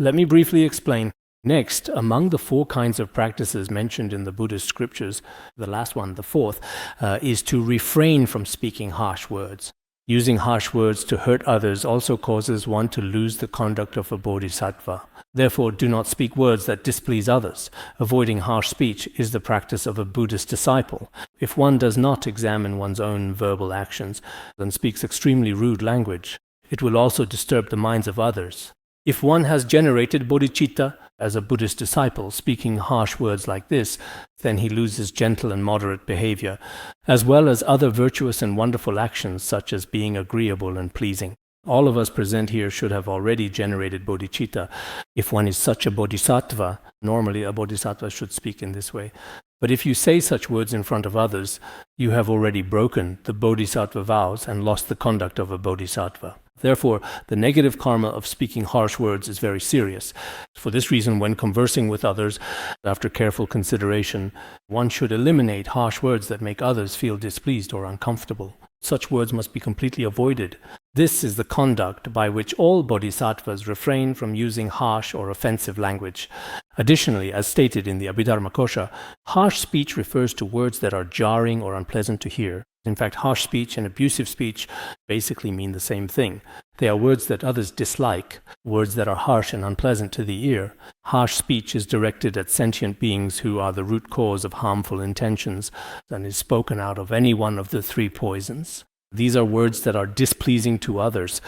Let me briefly explain. Next, among the 4 kinds of practices mentioned in the Buddhist scriptures, the last one, the 4th, is to refrain from speaking harsh words. Using harsh words to hurt others also causes one to lose the conduct of a bodhisattva. Therefore, do not speak words that displease others. Avoiding harsh speech is the practice of a Buddhist disciple. If one does not examine one's own verbal actions and speaks extremely rude language, it will also disturb the minds of others. If one has generated bodhicitta as a Buddhist disciple, speaking harsh words like this, then he loses gentle and moderate behavior, as well as other virtuous and wonderful actions such as being agreeable and pleasing. All of us present here should have already generated bodhicitta. If one is such a bodhisattva, normally a bodhisattva should speak in this way. But if you say such words in front of others, you have already broken the bodhisattva vows and lost the conduct of a bodhisattva. Therefore, the negative karma of speaking harsh words is very serious. For this reason, when conversing with others, after careful consideration, one should eliminate harsh words that make others feel displeased or uncomfortable. Such words must be completely avoided. This is the conduct by which all bodhisattvas refrain from using harsh or offensive language. Additionally, as stated in the Abhidharmakosha, harsh speech refers to words that are jarring or unpleasant to hear. In fact, harsh speech and abusive speech basically mean the same thing. They are words that others dislike, words that are harsh and unpleasant to the ear. Harsh speech is directed at sentient beings who are the root cause of harmful intentions and is spoken out of any one of the 3 poisons. These are words that are displeasing to others.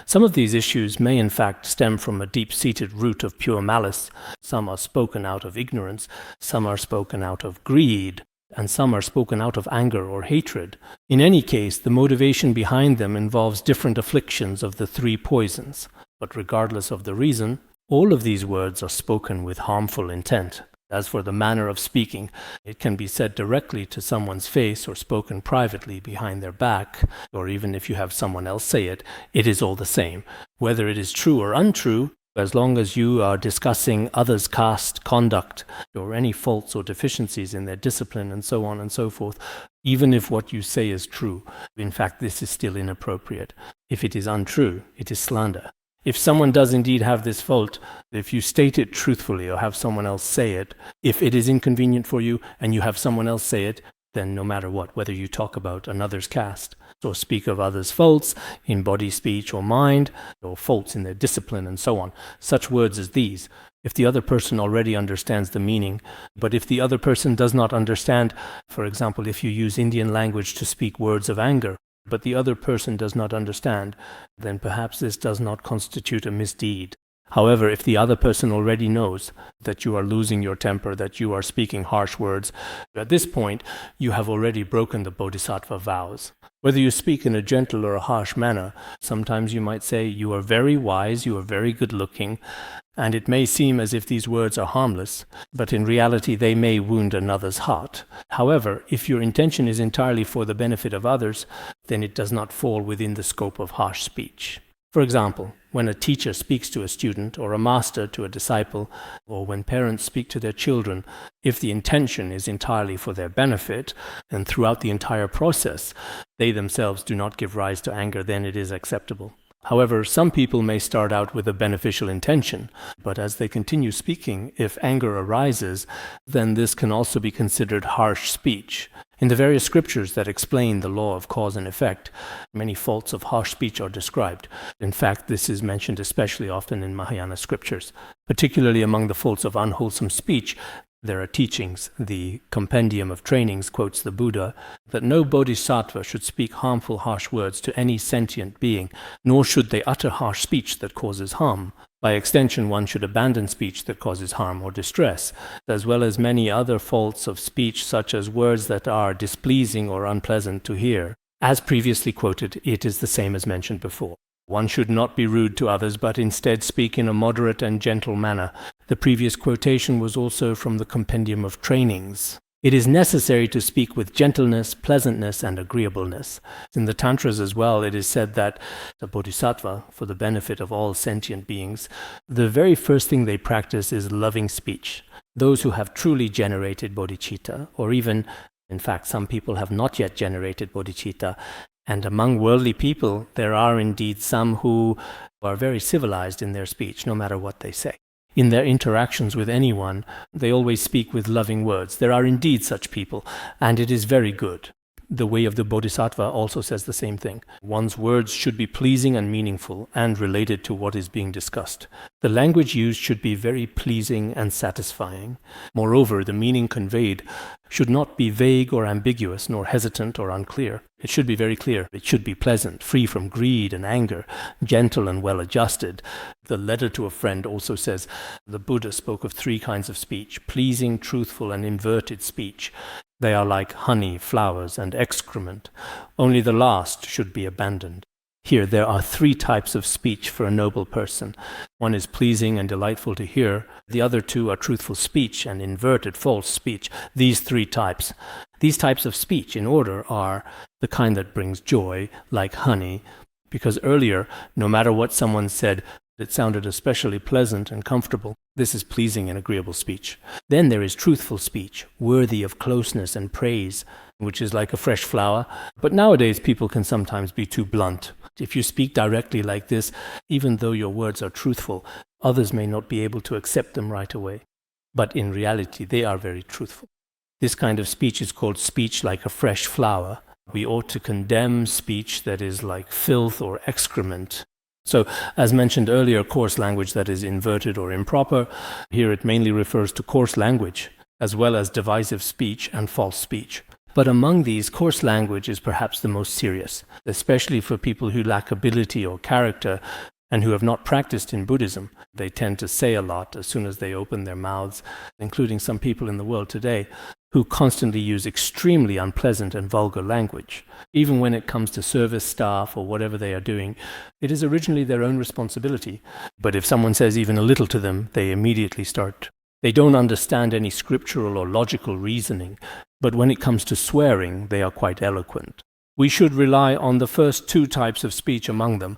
Some of these issues may in fact stem from a deep-seated root of pure malice. Some are spoken out of ignorance, some are spoken out of greed, and some are spoken out of anger or hatred. In any case, the motivation behind them involves different afflictions of the 3 poisons. But regardless of the reason, all of these words are spoken with harmful intent. As for the manner of speaking, it can be said directly to someone's face or spoken privately behind their back, or even if you have someone else say it, it is all the same. Whether it is true or untrue, as long as you are discussing others' caste, conduct, or any faults or deficiencies in their discipline and so on and so forth, even if what you say is true, in fact this is still inappropriate. If it is untrue, it is slander. If someone does indeed have this fault, if you state it truthfully or have someone else say it, if it is inconvenient for you and you have someone else say it, then no matter what, whether you talk about another's caste, or speak of others' faults in body, speech, or mind, or faults in their discipline, and so on, such words as these, if the other person already understands the meaning, but if the other person does not understand, for example, if you use Indian language to speak words of anger, but the other person does not understand, then perhaps this does not constitute a misdeed. However, if the other person already knows that you are losing your temper, that you are speaking harsh words, at this point, you have already broken the bodhisattva vows. Whether you speak in a gentle or a harsh manner, sometimes you might say, "You are very wise, you are very good-looking," and it may seem as if these words are harmless, but in reality they may wound another's heart. However, if your intention is entirely for the benefit of others, then it does not fall within the scope of harsh speech. For example, when a teacher speaks to a student or a master to a disciple, or when parents speak to their children, if the intention is entirely for their benefit, and throughout the entire process they themselves do not give rise to anger, then it is acceptable. However, some people may start out with a beneficial intention, but as they continue speaking, if anger arises, then this can also be considered harsh speech. In the various scriptures that explain the law of cause and effect, many faults of harsh speech are described. In fact, this is mentioned especially often in Mahayana scriptures. Particularly among the faults of unwholesome speech, there are teachings. The Compendium of Trainings quotes the Buddha that no bodhisattva should speak harmful, harsh words to any sentient being, nor should they utter harsh speech that causes harm. By extension, one should abandon speech that causes harm or distress, as well as many other faults of speech such as words that are displeasing or unpleasant to hear. As previously quoted, it is the same as mentioned before. One should not be rude to others, but instead speak in a moderate and gentle manner. The previous quotation was also from the Compendium of Trainings. It is necessary to speak with gentleness, pleasantness, and agreeableness. In the Tantras as well, it is said that the bodhisattva, for the benefit of all sentient beings, the very first thing they practice is loving speech. Those who have truly generated bodhicitta, or even, in fact, some people have not yet generated bodhicitta, and among worldly people, there are indeed some who are very civilized in their speech, no matter what they say. In their interactions with anyone, they always speak with loving words. There are indeed such people, and it is very good. The way of the Bodhisattva also says the same thing. One's words should be pleasing and meaningful and related to what is being discussed. The language used should be very pleasing and satisfying. Moreover, the meaning conveyed should not be vague or ambiguous, nor hesitant or unclear. It should be very clear. It should be pleasant, free from greed and anger, gentle and well-adjusted. The letter to a friend also says the Buddha spoke of 3 kinds of speech: pleasing, truthful, and inverted speech. They are like honey, flowers, and excrement. Only the last should be abandoned. Here there are 3 types of speech for a noble person. One is pleasing and delightful to hear. The other 2 are truthful speech and inverted false speech. These 3 types. These types of speech, in order, are the kind that brings joy, like honey, because earlier, no matter what someone said, it sounded especially pleasant and comfortable. This is pleasing and agreeable speech. Then there is truthful speech, worthy of closeness and praise, which is like a fresh flower. But nowadays people can sometimes be too blunt. If you speak directly like this, even though your words are truthful, others may not be able to accept them right away. But in reality, they are very truthful. This kind of speech is called speech like a fresh flower. We ought to condemn speech that is like filth or excrement. So, as mentioned earlier, coarse language that is inverted or improper, here it mainly refers to coarse language, as well as divisive speech and false speech. But among these, coarse language is perhaps the most serious, especially for people who lack ability or character and who have not practiced in Buddhism. They tend to say a lot as soon as they open their mouths, including some people in the world today, who constantly use extremely unpleasant and vulgar language. Even when it comes to service staff or whatever they are doing, it is originally their own responsibility. But if someone says even a little to them, they immediately start. They don't understand any scriptural or logical reasoning, but when it comes to swearing, they are quite eloquent. We should rely on the first 2 types of speech among them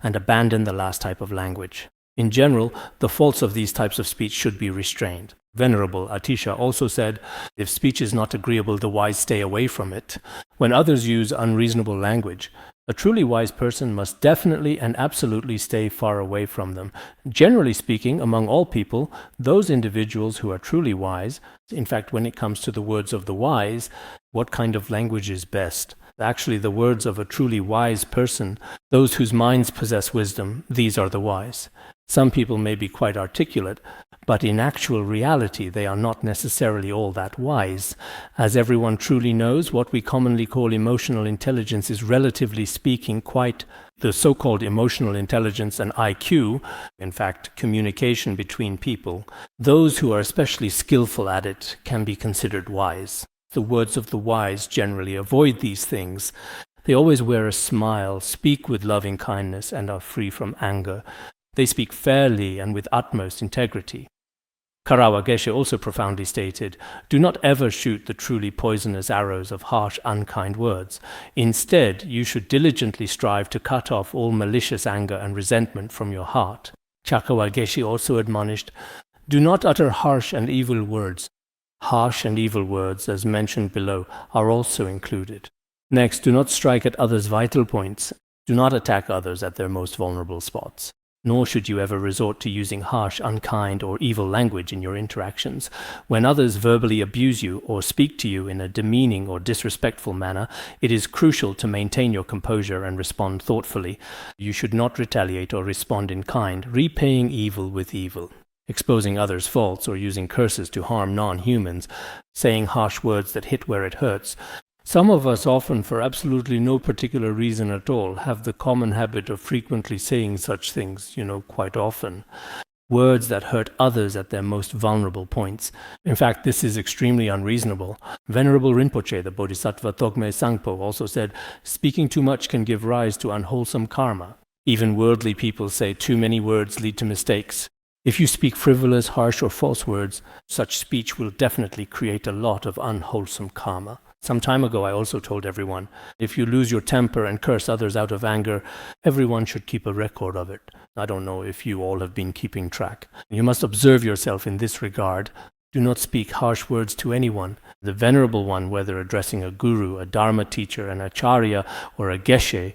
and abandon the last type of language. In general, the faults of these types of speech should be restrained. Venerable Atisha also said, if speech is not agreeable, the wise stay away from it. When others use unreasonable language, a truly wise person must definitely and absolutely stay far away from them. Generally speaking, among all people, those individuals who are truly wise, in fact, when it comes to the words of the wise, what kind of language is best? Actually, the words of a truly wise person, those whose minds possess wisdom, these are the wise. Some people may be quite articulate, but in actual reality they are not necessarily all that wise. As everyone truly knows, what we commonly call emotional intelligence is, relatively speaking, quite the so-called emotional intelligence and IQ, in fact, communication between people. Those who are especially skillful at it can be considered wise. The words of the wise generally avoid these things. They always wear a smile, speak with loving kindness, and are free from anger. They speak fairly and with utmost integrity. Karawa Geshe also profoundly stated, do not ever shoot the truly poisonous arrows of harsh, unkind words. Instead, you should diligently strive to cut off all malicious anger and resentment from your heart. Chakawa Geshe also admonished, do not utter harsh and evil words. Harsh and evil words, as mentioned below, are also included. Next, do not strike at others' vital points. Do not attack others at their most vulnerable spots. Nor should you ever resort to using harsh, unkind, or evil language in your interactions. When others verbally abuse you or speak to you in a demeaning or disrespectful manner, it is crucial to maintain your composure and respond thoughtfully. You should not retaliate or respond in kind, repaying evil with evil. Exposing others' faults or using curses to harm non-humans, saying harsh words that hit where it hurts. Some of us often, for absolutely no particular reason at all, have the common habit of frequently saying such things, quite often. Words that hurt others at their most vulnerable points. In fact, this is extremely unreasonable. Venerable Rinpoche, the Bodhisattva Tokme Sangpo, also said, speaking too much can give rise to unwholesome karma. Even worldly people say too many words lead to mistakes. If you speak frivolous, harsh, or false words, such speech will definitely create a lot of unwholesome karma. Some time ago I also told everyone, if you lose your temper and curse others out of anger, everyone should keep a record of it. I don't know if you all have been keeping track. You must observe yourself in this regard. Do not speak harsh words to anyone. The Venerable One, whether addressing a guru, a dharma teacher, an acharya, or a geshe,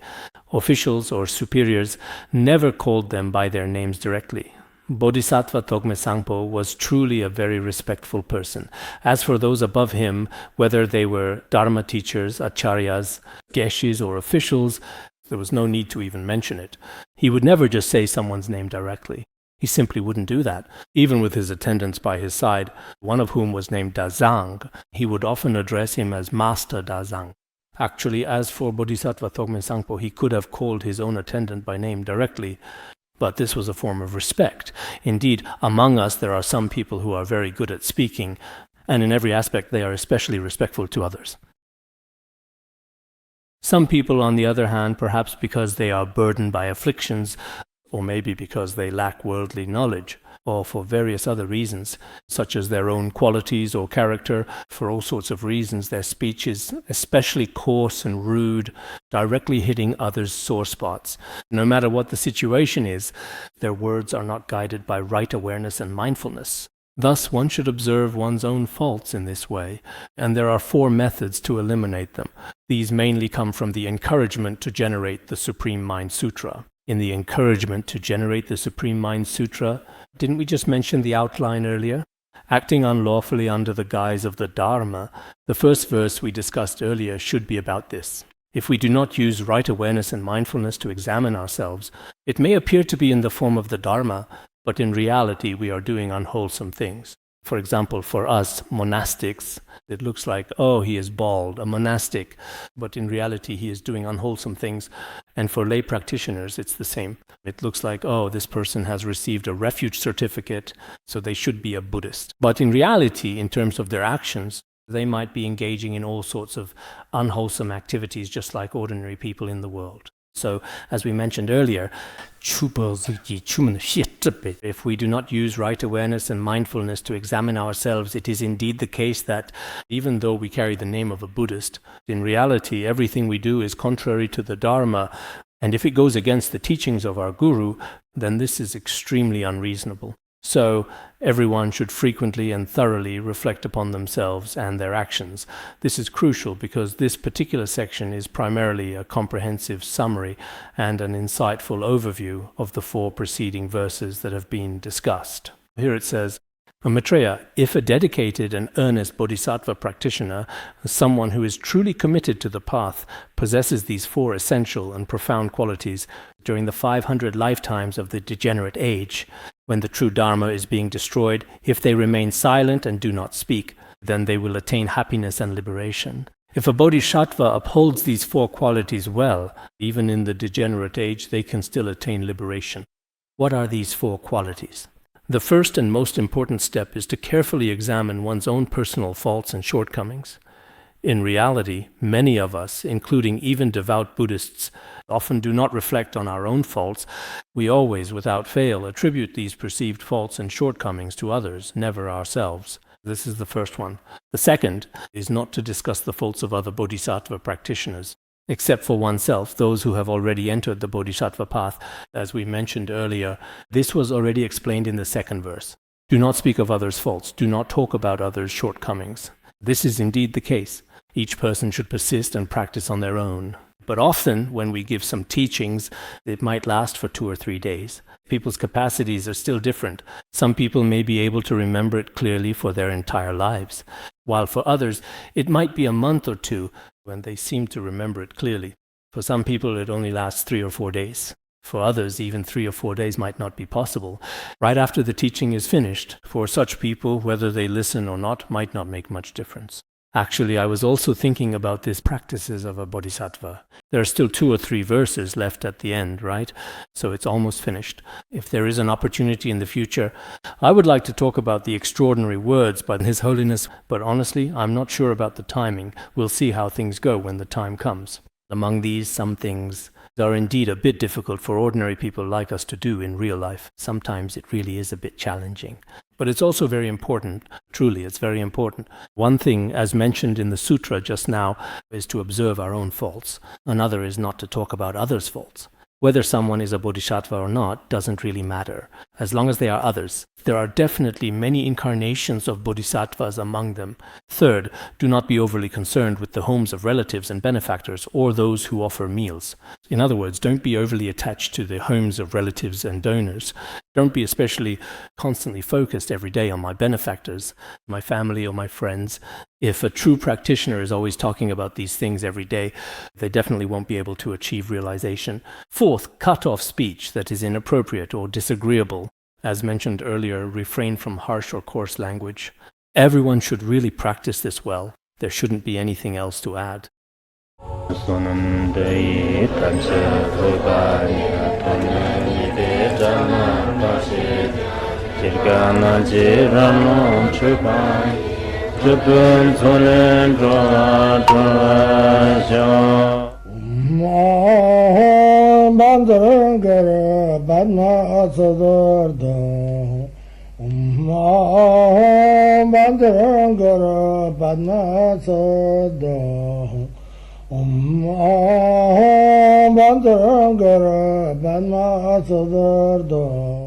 officials or superiors, never called them by their names directly. Bodhisattva Togme Sangpo was truly a very respectful person. As for those above him, whether they were Dharma teachers, acharyas, geshis, or officials, there was no need to even mention it. He would never just say someone's name directly. He simply wouldn't do that. Even with his attendants by his side, one of whom was named Dazang, he would often address him as Master Dazang. Actually, as for Bodhisattva Togme Sangpo, he could have called his own attendant by name directly, but this was a form of respect. Indeed, among us there are some people who are very good at speaking, and in every aspect they are especially respectful to others. Some people, on the other hand, perhaps because they are burdened by afflictions, or maybe because they lack worldly knowledge, or for various other reasons, such as their own qualities or character, for all sorts of reasons, their speech is especially coarse and rude, directly hitting others' sore spots. No matter what the situation is, their words are not guided by right awareness and mindfulness. Thus, one should observe one's own faults in this way, and there are 4 methods to eliminate them. These mainly come from the encouragement to generate the Supreme Mind Sutra. In the encouragement to generate the Supreme Mind Sutra, didn't we just mention the outline earlier? Acting unlawfully under the guise of the Dharma, the first verse we discussed earlier should be about this. If we do not use right awareness and mindfulness to examine ourselves, it may appear to be in the form of the Dharma, but in reality we are doing unwholesome things. For example, for us monastics, it looks like, oh, he is bald, a monastic, but in reality he is doing unwholesome things. And for lay practitioners, it's the same. It looks like, oh, this person has received a refuge certificate, so they should be a Buddhist. But in reality, in terms of their actions, they might be engaging in all sorts of unwholesome activities, just like ordinary people in the world. So, as we mentioned earlier, if we do not use right awareness and mindfulness to examine ourselves, it is indeed the case that even though we carry the name of a Buddhist, in reality everything we do is contrary to the Dharma, and if it goes against the teachings of our Guru, then this is extremely unreasonable. So, everyone should frequently and thoroughly reflect upon themselves and their actions. This is crucial because this particular section is primarily a comprehensive summary and an insightful overview of the 4 preceding verses that have been discussed. Here it says, Maitreya, if a dedicated and earnest bodhisattva practitioner, someone who is truly committed to the path, possesses these 4 essential and profound qualities during the 500 lifetimes of the degenerate age, when the true Dharma is being destroyed, if they remain silent and do not speak, then they will attain happiness and liberation. If a bodhisattva upholds these 4 qualities well, even in the degenerate age, they can still attain liberation. What are these 4 qualities? The first and most important step is to carefully examine one's own personal faults and shortcomings. In reality, many of us, including even devout Buddhists, often do not reflect on our own faults. We always, without fail, attribute these perceived faults and shortcomings to others, never ourselves. This is the first one. The second is not to discuss the faults of other bodhisattva practitioners, except for oneself, those who have already entered the bodhisattva path. As we mentioned earlier, this was already explained in the 2nd verse. Do not speak of others' faults. Do not talk about others' shortcomings. This is indeed the case. Each person should persist and practice on their own. But often, when we give some teachings, it might last for 2 or 3 days. People's capacities are still different. Some people may be able to remember it clearly for their entire lives, while for others, it might be a month or 2 when they seem to remember it clearly. For some people, it only lasts 3 or 4 days. For others, even 3 or 4 days might not be possible. Right after the teaching is finished, for such people, whether they listen or not, might not make much difference. Actually, I was also thinking about these practices of a bodhisattva. There are still 2 or 3 verses left at the end, right? So it's almost finished. If there is an opportunity in the future, I would like to talk about the extraordinary words by His Holiness, but honestly, I'm not sure about the timing. We'll see how things go when the time comes. Among these, some things are indeed a bit difficult for ordinary people like us to do in real life. Sometimes it really is a bit challenging. But it's also very important. Truly, it's very important. One thing, as mentioned in the sutra just now, is to observe our own faults. Another is not to talk about others' faults. Whether someone is a bodhisattva or not doesn't really matter, as long as they are others. There are definitely many incarnations of bodhisattvas among them. Third, do not be overly concerned with the homes of relatives and benefactors or those who offer meals. In other words, don't be overly attached to the homes of relatives and donors. Don't be especially constantly focused every day on my benefactors, my family or my friends. If a true practitioner is always talking about these things every day, they definitely won't be able to achieve realization. Fourth, cut off speech that is inappropriate or disagreeable. As mentioned earlier, refrain from harsh or coarse language. Everyone should really practice this well. There shouldn't be anything else to add. Bandangara Badna Sodargye Bandangara Badna Sodargye Bandangara Badna Sodargye